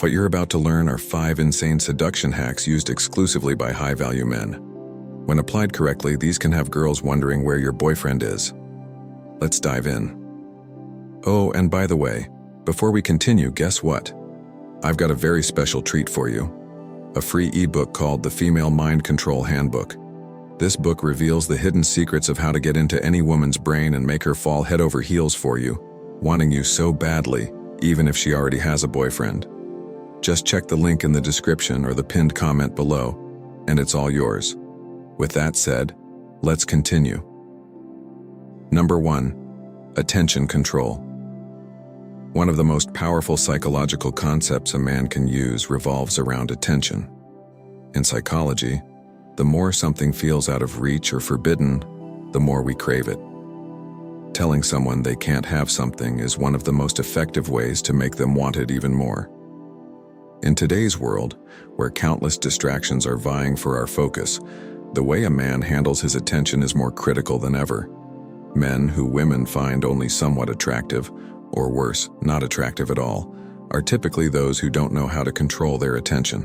What you're about to learn are 5 insane seduction hacks used exclusively by high-value men. When applied correctly, these can have girls wondering where your boyfriend is. Let's dive in. Oh, and by the way, before we continue, guess what? I've got a very special treat for you. A free ebook called the Female Mind Control Handbook. This book reveals the hidden secrets of how to get into any woman's brain and make her fall head over heels for you, wanting you so badly, even if she already has a boyfriend. Just check the link in the description or the pinned comment below, and it's all yours. With that said, let's continue. Number 1. Attention control. One of the most powerful psychological concepts a man can use revolves around attention. In psychology, the more something feels out of reach or forbidden, the more we crave it. Telling someone they can't have something is one of the most effective ways to make them want it even more. In today's world, where countless distractions are vying for our focus, the way a man handles his attention is more critical than ever. Men who women find only somewhat attractive, or worse, not attractive at all, are typically those who don't know how to control their attention.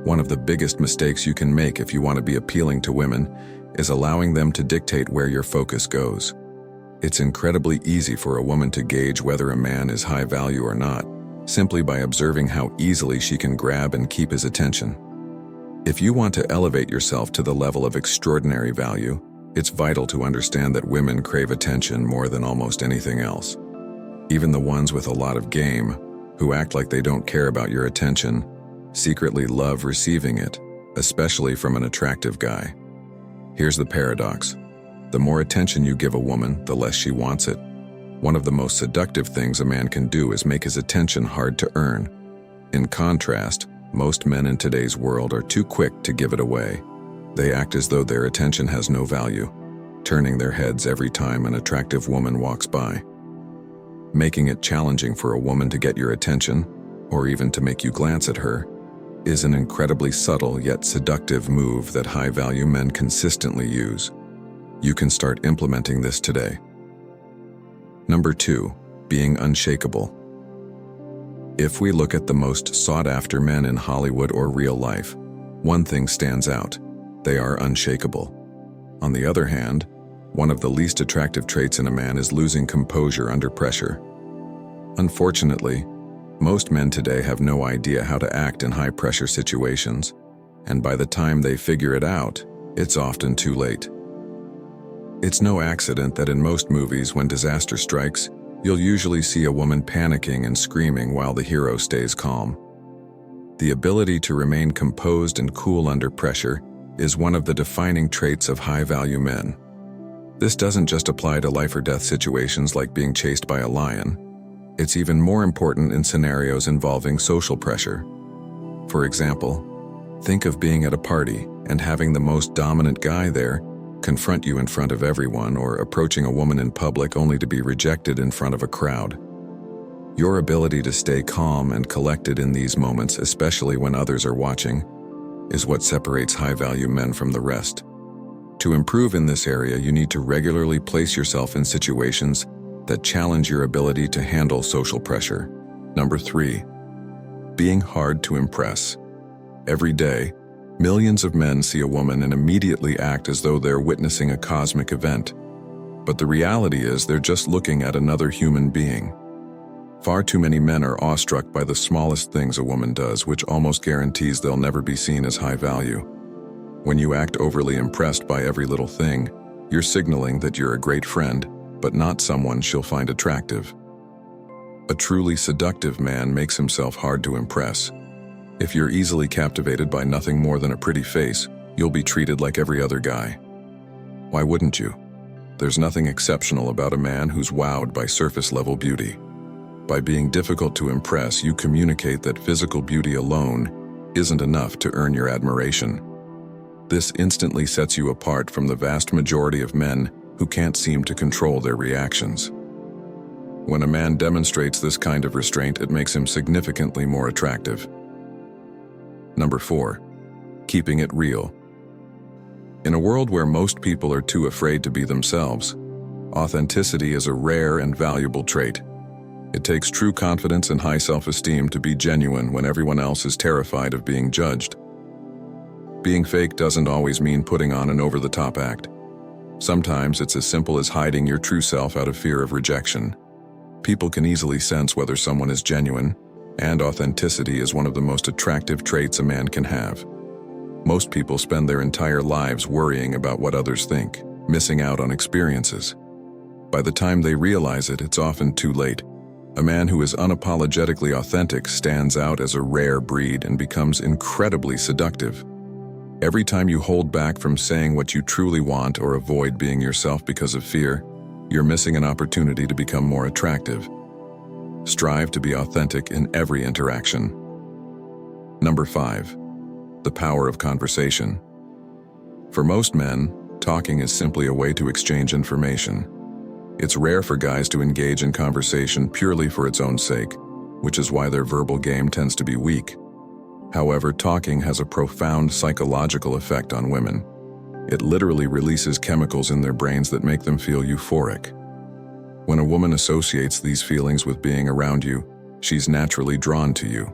One of the biggest mistakes you can make if you want to be appealing to women is allowing them to dictate where your focus goes. It's incredibly easy for a woman to gauge whether a man is high value or not, simply by observing how easily she can grab and keep his attention. If you want to elevate yourself to the level of extraordinary value, it's vital to understand that women crave attention more than almost anything else. Even the ones with a lot of game, who act like they don't care about your attention, secretly love receiving it, especially from an attractive guy. Here's the paradox. The more attention you give a woman, the less she wants it. One of the most seductive things a man can do is make his attention hard to earn. In contrast, most men in today's world are too quick to give it away. They act as though their attention has no value, turning their heads every time an attractive woman walks by. Making it challenging for a woman to get your attention, or even to make you glance at her, is an incredibly subtle yet seductive move that high-value men consistently use. You can start implementing this today. Number 2. Being unshakable. If we look at the most sought-after men in Hollywood or real life, one thing stands out: they are unshakable. On the other hand, one of the least attractive traits in a man is losing composure under pressure. Unfortunately, most men today have no idea how to act in high-pressure situations, and by the time they figure it out, it's often too late. It's no accident that in most movies, when disaster strikes, you'll usually see a woman panicking and screaming while the hero stays calm. The ability to remain composed and cool under pressure is one of the defining traits of high-value men. This doesn't just apply to life-or-death situations like being chased by a lion. It's even more important in scenarios involving social pressure. For example, think of being at a party and having the most dominant guy there confront you in front of everyone, or approaching a woman in public only to be rejected in front of a crowd. Your ability to stay calm and collected in these moments, especially when others are watching, is what separates high-value men from the rest. To improve in this area, you need to regularly place yourself in situations that challenge your ability to handle social pressure. Number 3. Being hard to impress. Every day, millions of men see a woman and immediately act as though they're witnessing a cosmic event. But the reality is they're just looking at another human being. Far too many men are awestruck by the smallest things a woman does, which almost guarantees they'll never be seen as high value. When you act overly impressed by every little thing, you're signaling that you're a great friend, but not someone she'll find attractive. A truly seductive man makes himself hard to impress. If you're easily captivated by nothing more than a pretty face, you'll be treated like every other guy. Why wouldn't you? There's nothing exceptional about a man who's wowed by surface-level beauty. By being difficult to impress, you communicate that physical beauty alone isn't enough to earn your admiration. This instantly sets you apart from the vast majority of men who can't seem to control their reactions. When a man demonstrates this kind of restraint, it makes him significantly more attractive. Number 4. Keeping it real. In a world where most people are too afraid to be themselves, authenticity is a rare and valuable trait. It takes true confidence and high self-esteem to be genuine when everyone else is terrified of being judged. Being fake doesn't always mean putting on an over-the-top act. Sometimes it's as simple as hiding your true self out of fear of rejection. People can easily sense whether someone is genuine, and authenticity is one of the most attractive traits a man can have. Most people spend their entire lives worrying about what others think, missing out on experiences. By the time they realize it, it's often too late. A man who is unapologetically authentic stands out as a rare breed and becomes incredibly seductive. Every time you hold back from saying what you truly want or avoid being yourself because of fear, you're missing an opportunity to become more attractive. Strive to be authentic in every interaction. Number 5. The power of conversation. For most men, talking is simply a way to exchange information. It's rare for guys to engage in conversation purely for its own sake, which is why their verbal game tends to be weak. However, talking has a profound psychological effect on women. It literally releases chemicals in their brains that make them feel euphoric. When a woman associates these feelings with being around you, she's naturally drawn to you.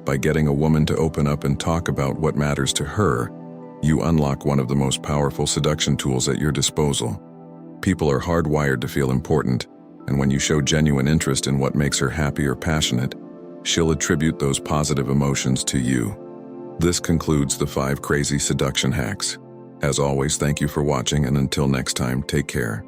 By getting a woman to open up and talk about what matters to her, you unlock one of the most powerful seduction tools at your disposal. People are hardwired to feel important, and when you show genuine interest in what makes her happy or passionate, she'll attribute those positive emotions to you. This concludes the 5 crazy seduction hacks. As always, thank you for watching, and until next time, take care.